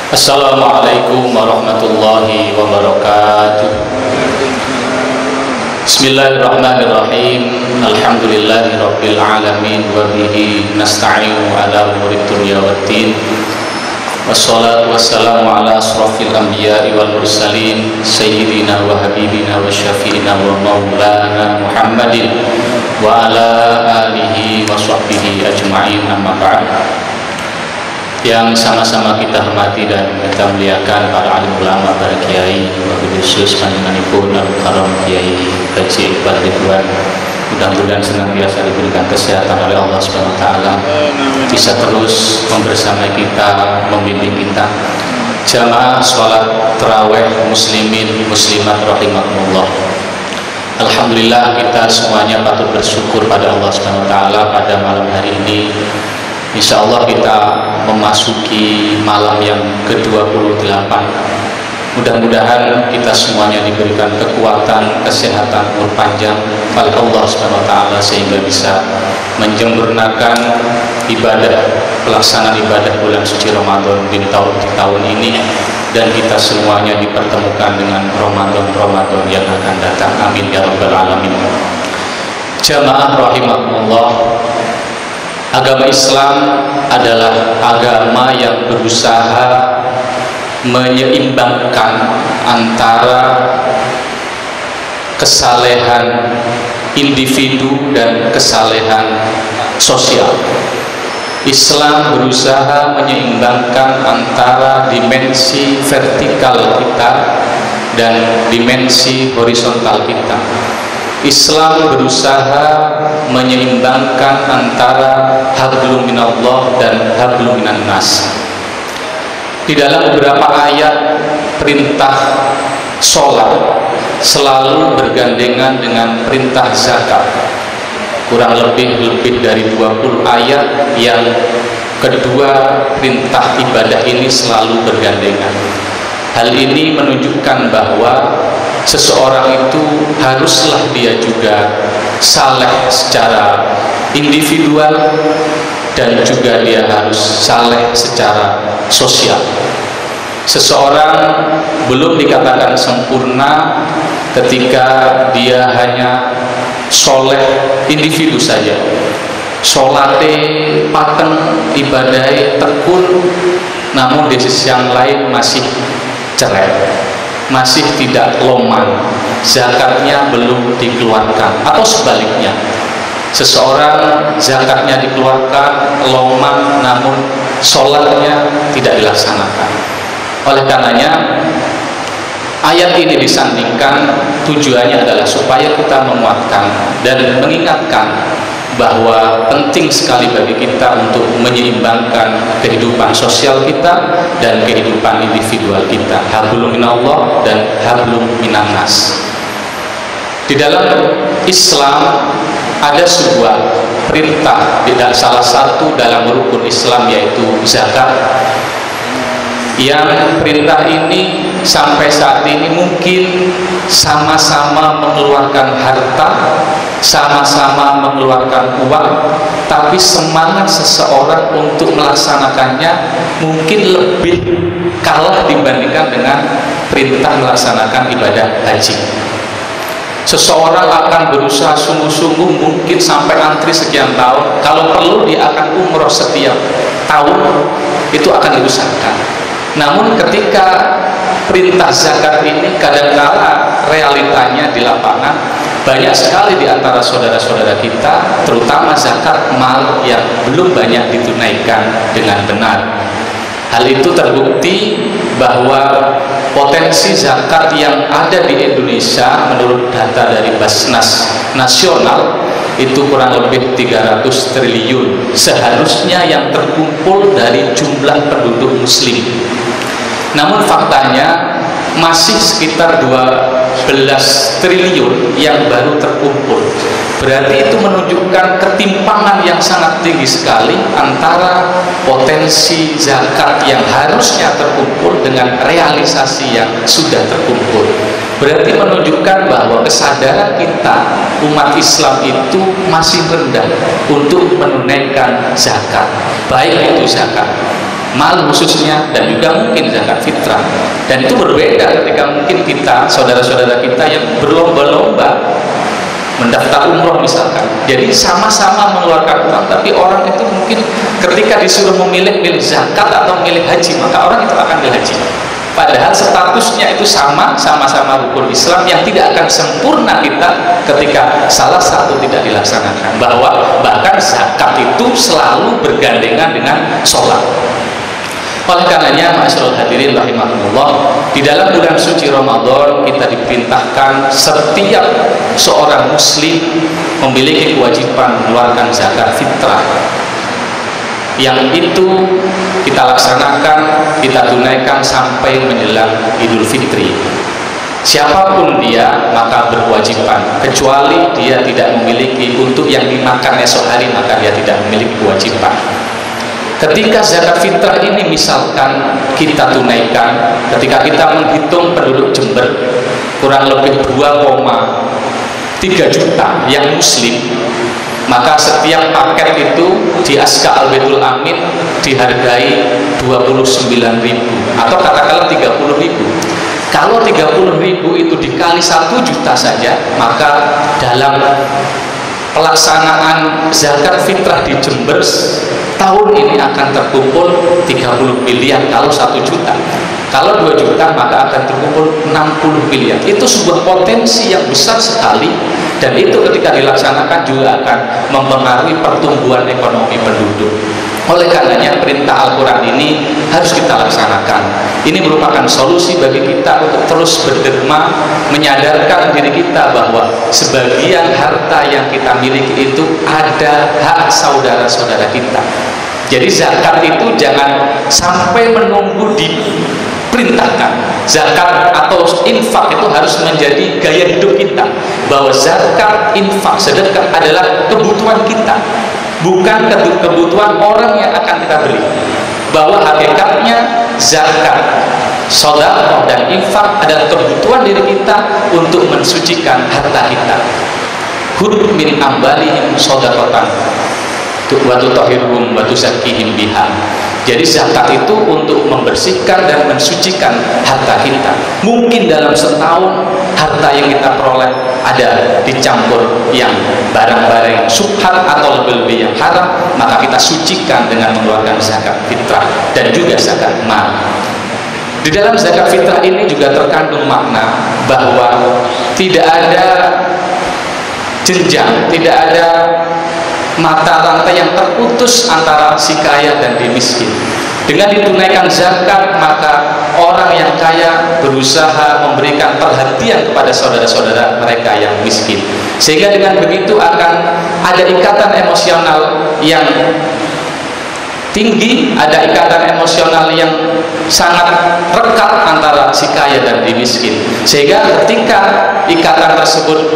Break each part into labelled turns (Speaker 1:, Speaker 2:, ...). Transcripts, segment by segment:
Speaker 1: Assalamualaikum warahmatullahi wabarakatuh. Bismillahirrahmanirrahim. Alhamdulillahi rabbil alamin wa bihi nasta'inu ala umurid dunya waddin. Wassalatu wassalamu ala asrafil anbiya'i wal mursalin sayyidina wa habibina wa syafi'ina wa maulana Muhammadin wa ala alihi wa sahbihi ajma'in, amma ba'd. Yang sama-sama kita hormati dan kita muliakan para alim ulama, para kiai, wabil khusus panjenenganipun Al-Karam Kiai Haji Iqbal Ridwan, mudah-mudahan senantiasa diberikan kesehatan oleh Allah Subhanahu wa taala, bisa terus membersamai kita, membimbing kita. Jamaah salat tarawih muslimin muslimat rahimakumullah. Alhamdulillah, kita semuanya patut bersyukur pada Allah Subhanahu wa taala pada malam hari ini. Insya Allah kita memasuki malam yang ke-28. Mudah-mudahan kita semuanya diberikan kekuatan, kesehatan, umur panjang oleh Allah Subhanahu wa taala sehingga bisa menyempurnakan ibadah, pelaksanaan ibadah bulan suci Ramadan di tahun ini, dan kita semuanya dipertemukan dengan Ramadan yang akan datang. Amin ya rabbal alamin. Jamaah rahimakumullah, agama Islam adalah agama yang berusaha menyeimbangkan antara kesalehan individu dan kesalehan sosial. Islam berusaha menyeimbangkan antara dimensi vertikal kita dan dimensi horizontal kita. Islam berusaha menyeimbangkan antara hablum minallah dan hablum minan nas. Di dalam beberapa ayat perintah sholat selalu bergandengan dengan perintah zakat. Kurang lebih dari 20 ayat yang kedua perintah ibadah ini selalu bergandengan. Hal ini menunjukkan bahwa seseorang itu haruslah dia juga saleh secara individual dan juga dia harus saleh secara sosial. Seseorang belum dikatakan sempurna ketika dia hanya soleh individu saja, solate paten, ibadahnya tekun, namun di sisi yang lain masih cerai, masih tidak loman, zakatnya belum dikeluarkan. Atau sebaliknya, seseorang zakatnya dikeluarkan, loman, namun sholatnya tidak dilaksanakan. Oleh karenanya ayat ini disandingkan, tujuannya adalah supaya kita menguatkan dan mengingatkan bahwa penting sekali bagi kita untuk menyeimbangkan kehidupan sosial kita dan kehidupan individual kita. Hablum minallah dan hablum minan nas. Di dalam Islam ada sebuah perintah, salah satu dalam rukun Islam, yaitu zakat. Yang perintah ini sampai saat ini mungkin sama-sama mengeluarkan harta, sama-sama mengeluarkan uang, tapi semangat seseorang untuk melaksanakannya mungkin lebih kalah dibandingkan dengan perintah melaksanakan ibadah haji. Seseorang akan berusaha sungguh-sungguh mungkin sampai antri sekian tahun, kalau perlu dia akan umroh setiap tahun, itu akan diusahakan. Namun ketika perintah zakat ini kadang-kala realitanya di lapangan, banyak sekali di antara saudara-saudara kita, terutama zakat mal, yang belum banyak ditunaikan dengan benar. Hal itu terbukti bahwa potensi zakat yang ada di Indonesia menurut data dari Basnas Nasional itu kurang lebih 300 triliun seharusnya yang terkumpul dari jumlah penduduk muslim. Namun faktanya masih sekitar 12 triliun yang baru terkumpul. Berarti itu menunjukkan ketimpangan yang sangat tinggi sekali antara potensi zakat yang harusnya terkumpul dengan realisasi yang sudah terkumpul. Berarti menunjukkan bahwa kesadaran kita umat Islam itu masih rendah untuk menunaikan zakat, baik itu zakat mal khususnya, dan juga mungkin zakat fitrah. Dan itu berbeda ketika mungkin kita, saudara-saudara kita yang berlomba-lomba mendaftar umroh misalkan. Jadi sama-sama mengeluarkan uang, tapi orang itu mungkin ketika disuruh memilih zakat atau memilih haji, maka orang itu akan milih haji. Padahal statusnya itu sama-sama rukun Islam yang tidak akan sempurna kita ketika salah satu tidak dilaksanakan. Bahwa bahkan zakat itu selalu bergandengan dengan sholat. Oleh karenanya, ma'asyiral hadirin rahimakumullah, di dalam bulan suci Ramadan kita diperintahkan setiap seorang muslim memiliki kewajiban mengeluarkan zakat fitrah. Yang itu kita laksanakan, kita tunaikan sampai menjelang Idul Fitri. Siapapun dia maka berkewajiban, kecuali dia tidak memiliki untuk yang dimakan esok hari, maka dia tidak memiliki kewajiban. Ketika zakat fitrah ini misalkan kita tunaikan, ketika kita menghitung penduduk Jember kurang lebih 2,3 juta yang muslim, maka setiap paket itu di SK Al-Baitul Amin dihargai 29.000 atau katakanlah 30.000. Kalau 30.000 itu dikali 1 juta saja, maka dalam pelaksanaan zakat fitrah di Jember tahun ini akan terkumpul 30 miliar kalau 1 juta. Kalau 2 juta maka akan terkumpul 60 miliar. Itu sebuah potensi yang besar sekali, dan itu ketika dilaksanakan juga akan mempengaruhi pertumbuhan ekonomi penduduk. Oleh karenanya perintah Al-Quran ini harus kita laksanakan. Ini merupakan solusi bagi kita untuk terus berderma, menyadarkan diri kita bahwa sebagian harta yang kita miliki itu ada hak saudara-saudara kita. Jadi zakat itu jangan sampai menunggu diperintahkan. Zakat atau infak itu harus menjadi gaya hidup kita, bahwa zakat, infak, sedekah adalah kebutuhan kita, bukan kebutuhan orang yang akan kita beli. Bahwa hakikatnya zakat, sedekah dan infak adalah kebutuhan diri kita untuk mensucikan harta kita. Khudh min amwalihim shadaqatan wa tutahhiruhum wa tuzakkihim biha. Jadi zakat itu untuk membersihkan dan mensucikan harta kita. Mungkin dalam setahun harta yang kita peroleh ada dicampur yang barang-barang yang subhat atau lebih-lebih yang haram, maka kita sucikan dengan mengeluarkan zakat fitrah dan juga zakat mal. Di dalam zakat fitrah ini juga terkandung makna bahwa tidak ada jenjang, tidak ada mata rantai yang terputus antara si kaya dan si miskin. Dengan ditunaikan zakat, maka orang yang kaya berusaha memberikan perhatian kepada saudara-saudara mereka yang miskin, sehingga dengan begitu akan ada ikatan emosional yang tinggi, ada ikatan emosional yang sangat rekat antara si kaya dan si miskin, sehingga ketika ikatan tersebut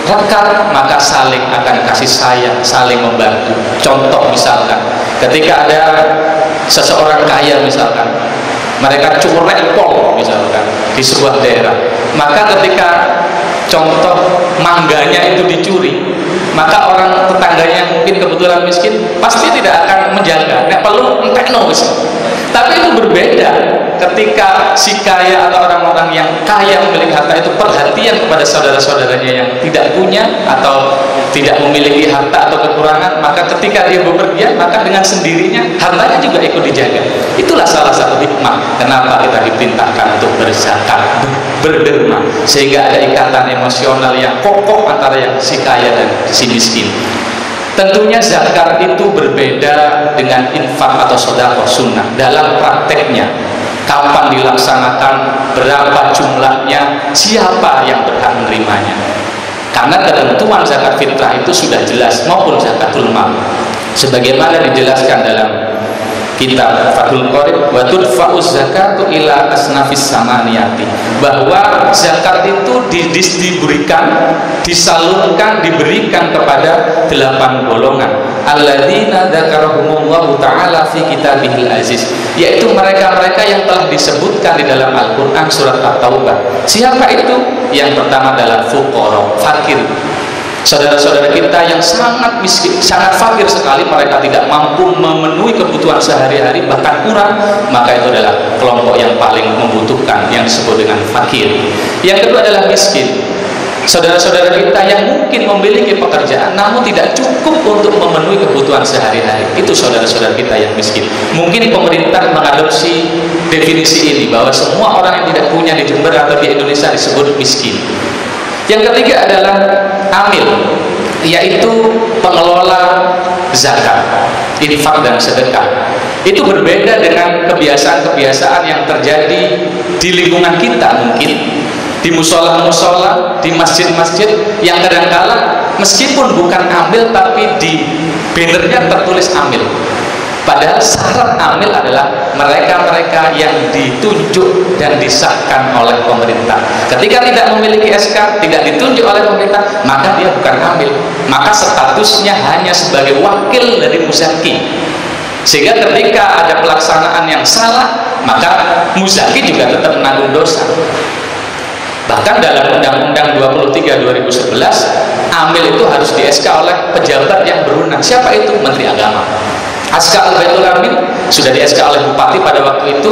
Speaker 1: rekat maka saling akan kasih sayang, saling membantu. Contoh misalkan ketika ada seseorang kaya misalkan, mereka curek pol misalkan di sebuah daerah, maka ketika contoh mangganya itu dicuri, maka orang tetangganya yang mungkin kebetulan miskin pasti tidak akan menjaga, nek perlu entekno wis. Tapi itu berbeda ketika si kaya atau orang-orang yang kaya memiliki harta itu perhatian kepada saudara-saudaranya yang tidak punya atau tidak memiliki harta atau kekurangan, maka ketika dia bepergian maka dengan sendirinya hartanya juga ikut dijaga. Itulah salah satu hikmah kenapa kita diperintahkan untuk berzakat, berderma, sehingga ada ikatan emosional yang kokoh antara yang si kaya dan si miskin. Tentunya zakat itu berbeda dengan infak atau sedekah sunnah. Dalam prakteknya, kapan dilaksanakan, berapa jumlahnya, siapa yang berhak menerimanya. Karena ketentuan zakat fitrah itu sudah jelas, maupun zakatul mal, sebagaimana dijelaskan dalam kitab Fathul Qorib, wa tudfa'uz zakatu ila asnafis samaniyati, bahwa zakat itu diberikan, disalurkan, diberikan kepada 8 golongan. Alladzina dzakarahumullahu ta'ala fi kitabihil aziz, yaitu mereka-mereka yang telah disebutkan di dalam Al-Qur'an surat At-Taubah. Siapa itu? Yang pertama adalah fuqara, fakir. Saudara-saudara kita yang sangat miskin, sangat fakir sekali, mereka tidak mampu memenuhi kebutuhan sehari-hari, bahkan kurang, maka itu adalah kelompok yang paling membutuhkan, yang disebut dengan fakir. Yang kedua adalah miskin. Saudara-saudara kita yang mungkin memiliki pekerjaan namun tidak cukup untuk memenuhi kebutuhan sehari-hari, itu saudara-saudara kita yang miskin. Mungkin pemerintah mengadopsi definisi ini bahwa semua orang yang tidak punya di Jember atau di Indonesia disebut miskin. Yang ketiga adalah amil, yaitu pengelola zakat, infak dan sedekah. Itu berbeda dengan kebiasaan-kebiasaan yang terjadi di lingkungan kita, mungkin di musola-musola, di masjid-masjid, yang kadang-kala meskipun bukan amil tapi di bannernya tertulis amil. Padahal syarat amil adalah mereka-mereka yang ditunjuk dan disahkan oleh pemerintah. Ketika tidak memiliki SK, tidak ditunjuk oleh pemerintah, maka dia bukan amil. Maka statusnya hanya sebagai wakil dari muzaki. Sehingga ketika ada pelaksanaan yang salah, maka muzaki juga tetap menanggung dosa. Bahkan dalam Undang-Undang 23/2011, amil itu harus di SK oleh pejabat yang berwenang. Siapa itu? Menteri Agama. SK Al-Baitul Amin sudah di SK oleh Bupati pada waktu itu,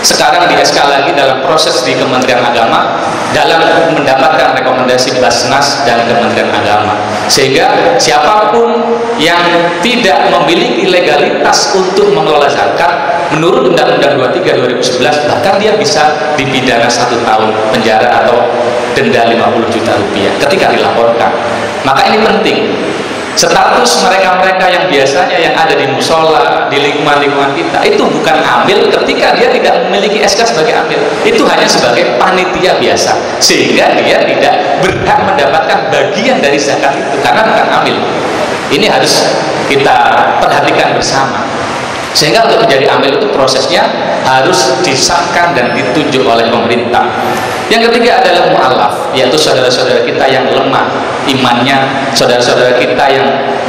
Speaker 1: sekarang di SK lagi dalam proses di Kementerian Agama dalam mendapatkan rekomendasi Basnas dan Kementerian Agama. Sehingga siapapun yang tidak memiliki legalitas untuk mengelola zakat menurut Undang-Undang 23/2011, bahkan dia bisa dipidana 1 tahun penjara atau denda 50 juta rupiah ketika dilaporkan. Maka ini penting. Status mereka-mereka yang biasanya yang ada di musola, di lingkungan-lingkungan kita, itu bukan amil ketika dia tidak memiliki SK sebagai amil. Itu hanya sebagai panitia biasa, sehingga dia tidak berhak mendapatkan bagian dari zakat itu karena bukan amil. Ini harus kita perhatikan bersama. Sehingga untuk menjadi amil itu prosesnya harus disahkan dan ditunjuk oleh pemerintah. Yang ketiga adalah mu'alaf, yaitu saudara-saudara kita yang lemah imannya, saudara-saudara kita yang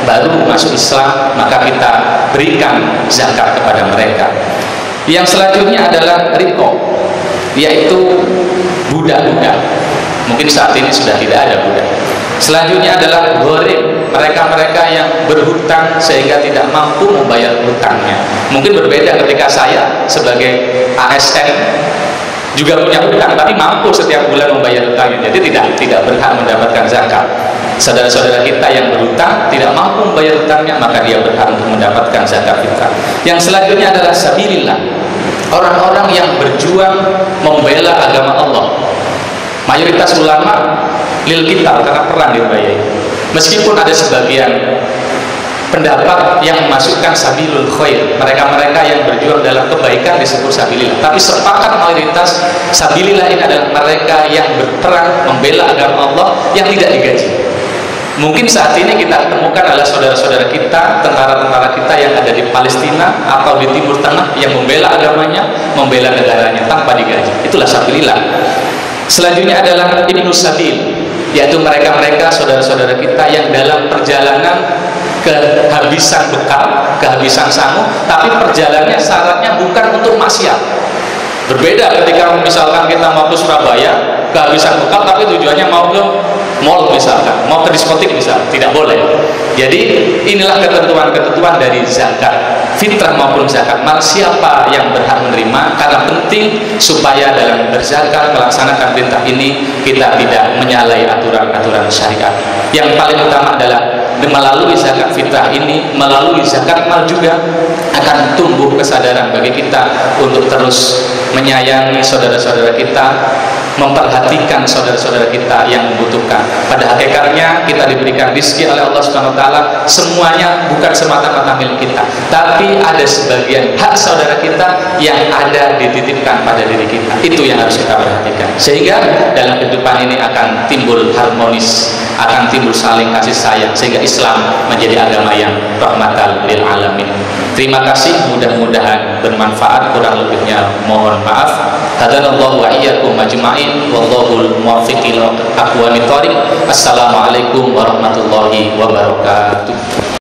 Speaker 1: baru masuk Islam, maka kita berikan zakat kepada mereka. Yang selanjutnya adalah riko, yaitu budak-budak. Mungkin saat ini sudah tidak ada budak. Selanjutnya adalah gharib, mereka-mereka yang berhutang sehingga tidak mampu membayar hutangnya. Mungkin berbeda ketika saya sebagai ASN juga punya hutang tapi mampu setiap bulan membayar hutangnya, jadi tidak berhak mendapatkan zakat. Saudara-saudara kita yang berhutang tidak mampu membayar hutangnya, maka dia berhak untuk mendapatkan zakat fitrah. Yang selanjutnya adalah sabilillah, orang-orang yang berjuang membela agama Allah. Mayoritas ulama lil qital, karena perang dibayai. Meskipun ada sebagian pendapat yang memasukkan sabilul khair, mereka-mereka yang berjuang dalam kebaikan disebut sabilillah, tapi sepakat mayoritas sabilillah ini adalah mereka yang berperang membela agama Allah yang tidak digaji. Mungkin saat ini kita temukan adalah saudara-saudara kita, tentara-tentara kita yang ada di Palestina atau di Timur Tengah yang membela agamanya, membela negaranya tanpa digaji. Itulah sabilillah. Selanjutnya adalah ibnu sabil, yaitu mereka-mereka saudara-saudara kita yang dalam perjalanan kehabisan bekal, kehabisan sangu, tapi perjalanannya syaratnya bukan untuk maksiat. Berbeda ketika misalkan kita mau ke Surabaya, kehabisan bekal tapi tujuannya mau ke mall misalkan, mau ke diskotik misalkan, tidak boleh. Jadi inilah ketentuan-ketentuan dari zakat fitrah maupun zakat mal, siapa yang berhak menerima, karena penting supaya dalam berzakat melaksanakan perintah ini kita tidak menyalahi aturan-aturan syariat. Yang paling utama adalah melalui zakat fitrah ini, melalui zakat mal juga akan tumbuh kesadaran bagi kita untuk terus menyayangi saudara-saudara kita, memperhatikan saudara-saudara kita yang membutuhkan. Pada hakikatnya kita diberikan rezeki oleh Allah Subhanahu wa taala, semuanya bukan semata-mata milik kita, tapi ada sebagian hak saudara kita yang ada dititipkan pada diri kita. Itu yang harus kita perhatikan. Sehingga dalam kehidupan ini akan timbul harmonis, akan timbul saling kasih sayang, sehingga Islam menjadi agama yang rahmatan lil alamin. Terima kasih, mudah-mudahan bermanfaat, kurang lebihnya mohon maaf. Hadanallahu wa iyyakum ajma'in, wallahul muwaffiq ila aqwamit thoriq. Assalamualaikum warahmatullahi wabarakatuh.